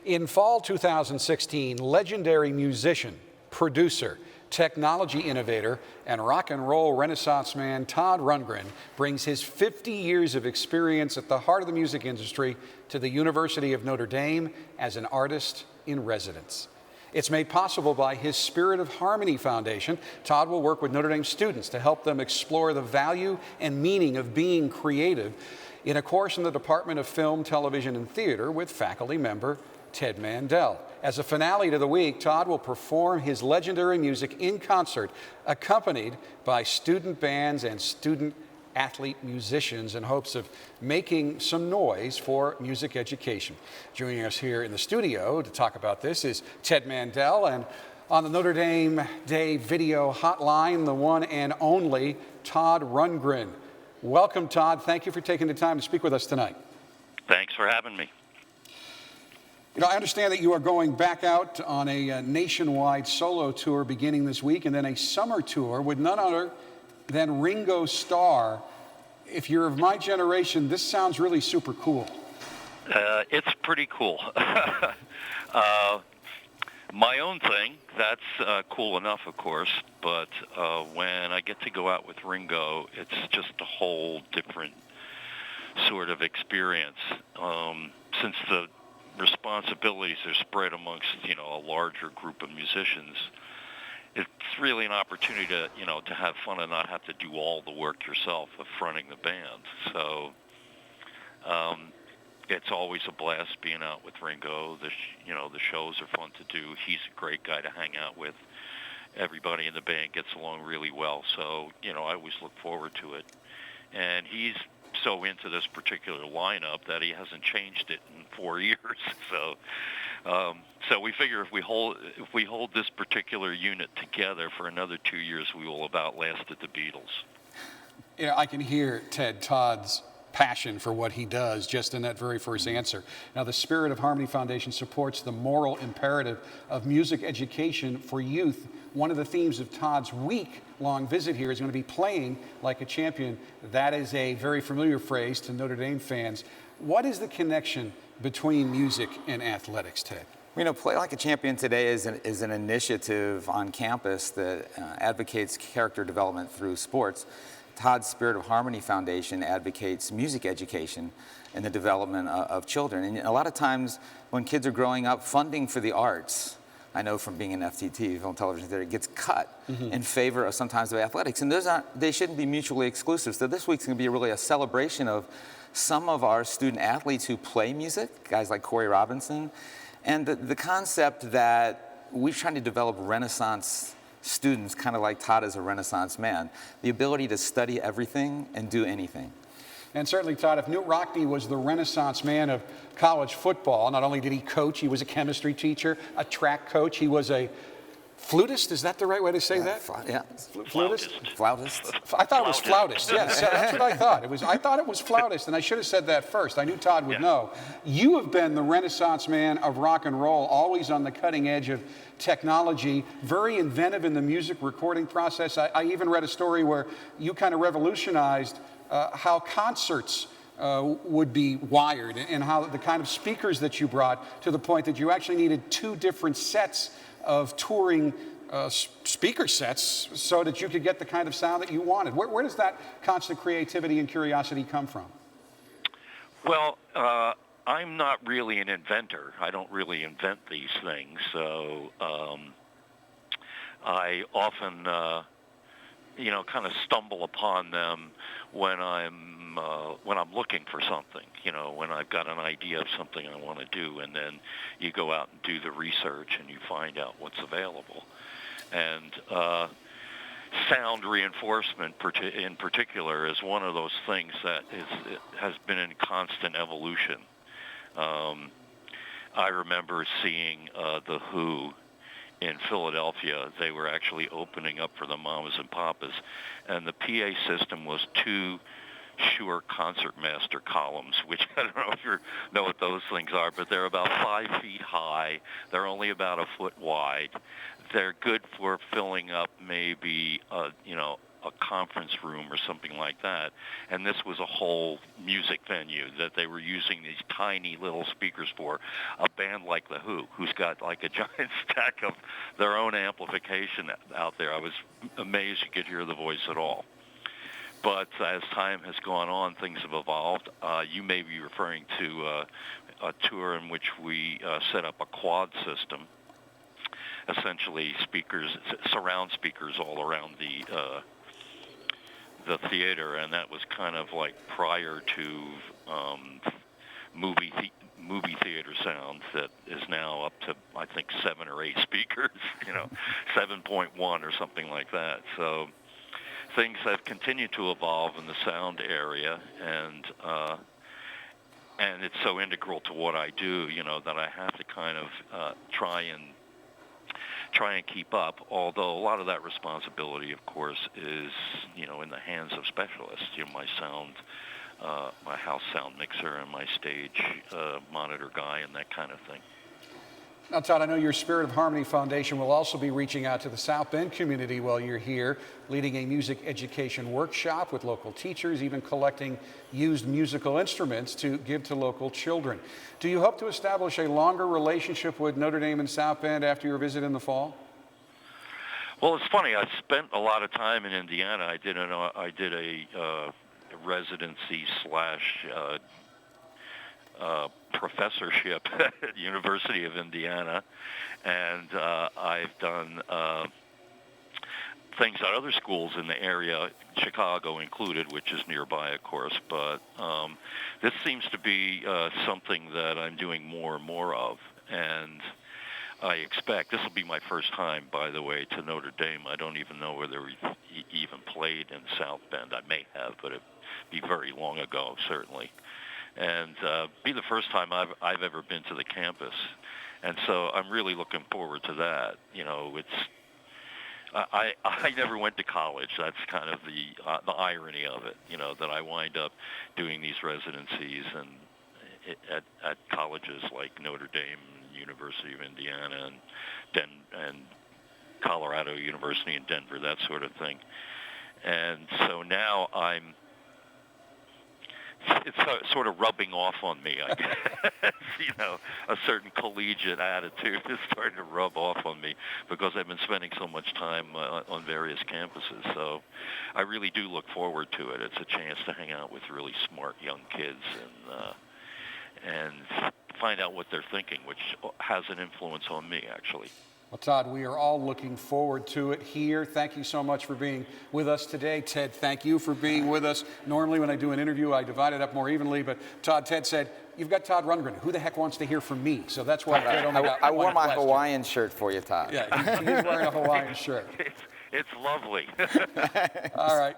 In fall 2016, legendary musician, producer, technology innovator, and rock and roll renaissance man Todd Rundgren brings his 50 years of experience at the heart of the music industry to the University of Notre Dame as an artist in residence. It's made possible by his Spirit of Harmony Foundation. Todd will work with Notre Dame students to help them explore the value and meaning of being creative in a course in the Department of Film, Television, and Theater with faculty member Ted Mandel. As a finale to the week, Todd will perform his legendary music in concert, accompanied by student bands and student athlete musicians in hopes of making some noise for music education. Joining us here in the studio to talk about this is Ted Mandel, and on the Notre Dame Day video hotline, the one and only Todd Rundgren. Welcome, Todd. Thank you for taking the time to speak with us tonight. Thanks for having me. You know, I understand that you are going back out on a nationwide solo tour beginning this week, and then a summer tour with none other than Ringo Starr. If you're of my generation, this sounds really super cool. It's pretty cool. My own thing, that's cool enough, of course, but when I get to go out with Ringo, it's just a whole different sort of experience. Since the responsibilities are spread amongst, a larger group of musicians, it's really an opportunity to, to have fun and not have to do all the work yourself of fronting the band. So it's always a blast being out with Ringo. The shows are fun to do. He's a great guy to hang out with. Everybody in the band gets along really well. So, I always look forward to it. And he's so into this particular lineup that he hasn't changed it in 4 years. So we figure if we hold this particular unit together for another 2 years, we will have outlasted the Beatles. I can hear Todd's passion for what he does just in that very first answer. Now, the Spirit of Harmony Foundation supports the moral imperative of music education for youth. One of the themes of Todd's week-long visit here is going to be playing like a champion. That is a very familiar phrase to Notre Dame fans. What is the connection between music and athletics, Ted? Play Like a Champion today is an initiative on campus that advocates character development through sports. Todd's Spirit of Harmony Foundation advocates music education and the development of children. And a lot of times when kids are growing up, funding for the arts, I know from being an FTT, film, television theater, gets cut in favor of sometimes of athletics. And they shouldn't be mutually exclusive. So this week's going to be really a celebration of some of our student athletes who play music, guys like Corey Robinson, and the concept that we're trying to develop Renaissance students, kind of like Todd is a Renaissance man, the ability to study everything and do anything. And certainly, Todd, if Knute Rockne was the Renaissance man of college football, not only did he coach, he was a chemistry teacher, a track coach, he was a flutist. Is that the right way to say that? Flautist. I thought it was flautist. Yes, that's what I thought. I thought it was flautist, and I should have said that first. I knew Todd would know. You have been the Renaissance man of rock and roll, always on the cutting edge of technology, very inventive in the music recording process. I even read a story where you kind of revolutionized how concerts would be wired, and how the kind of speakers that you brought, to the point that you actually needed 2 different sets of touring speaker sets so that you could get the kind of sound that you wanted. Where does that constant creativity and curiosity come from? Well, I'm not really an inventor. I don't really invent these things. So I often, kind of stumble upon them when I'm looking for something. When I've got an idea of something I want to do, and then you go out and do the research and you find out what's available. And sound reinforcement in particular is one of those things that has been in constant evolution. I remember seeing The Who in Philadelphia. They were actually opening up for the Mamas and Papas, and the PA system was 2 Shure Concertmaster columns, which I don't know if you know what those things are, but they're about 5 feet high. They're only about a foot wide. They're good for filling up maybe, a conference room or something like that, and this was a whole music venue that they were using these tiny little speakers for. A band like The Who, who's got like a giant stack of their own amplification out there. I was amazed you could hear the voice at all. But as time has gone on, things have evolved. You may be referring to a tour in which we set up a quad system, essentially speakers, surround speakers all around the theater, and that was kind of like prior to movie theater sound that is now up to, I think, 7 or 8 speakers, 7.1 or something like that. So things have continued to evolve in the sound area, and it's so integral to what I do, that I have to kind of try and keep up, although a lot of that responsibility, of course, is, in the hands of specialists. My house sound mixer and my stage monitor guy and that kind of thing. Now, Todd, I know your Spirit of Harmony Foundation will also be reaching out to the South Bend community while you're here, leading a music education workshop with local teachers, even collecting used musical instruments to give to local children. Do you hope to establish a longer relationship with Notre Dame and South Bend after your visit in the fall? Well, it's funny. I spent a lot of time in Indiana. I did a residency / professorship at the University of Indiana, and I've done things at other schools in the area, Chicago included, which is nearby, of course. But this seems to be something that I'm doing more and more of, and I expect this will be my first time, by the way, to Notre Dame. I don't even know whether we even played in South Bend. I may have, but it'd be very long ago, certainly. And be the first time I've ever been to the campus, and so I'm really looking forward to that. I never went to college. That's kind of the irony of it. That I wind up doing these residencies and at colleges like Notre Dame, University of Indiana, and Colorado University in Denver, that sort of thing. And so now it's sort of rubbing off on me, I guess. A certain collegiate attitude is starting to rub off on me because I've been spending so much time on various campuses. So I really do look forward to it. It's a chance to hang out with really smart young kids and find out what they're thinking, which has an influence on me, actually. Well, Todd, we are all looking forward to it here. Thank you so much for being with us today. Ted, thank you for being with us. Normally when I do an interview, I divide it up more evenly, but Ted said, you've got Todd Rundgren. Who the heck wants to hear from me? So that's why Ted only got I wore my question. Hawaiian shirt for you, Todd. Yeah, he's wearing a Hawaiian shirt. It's lovely. All right.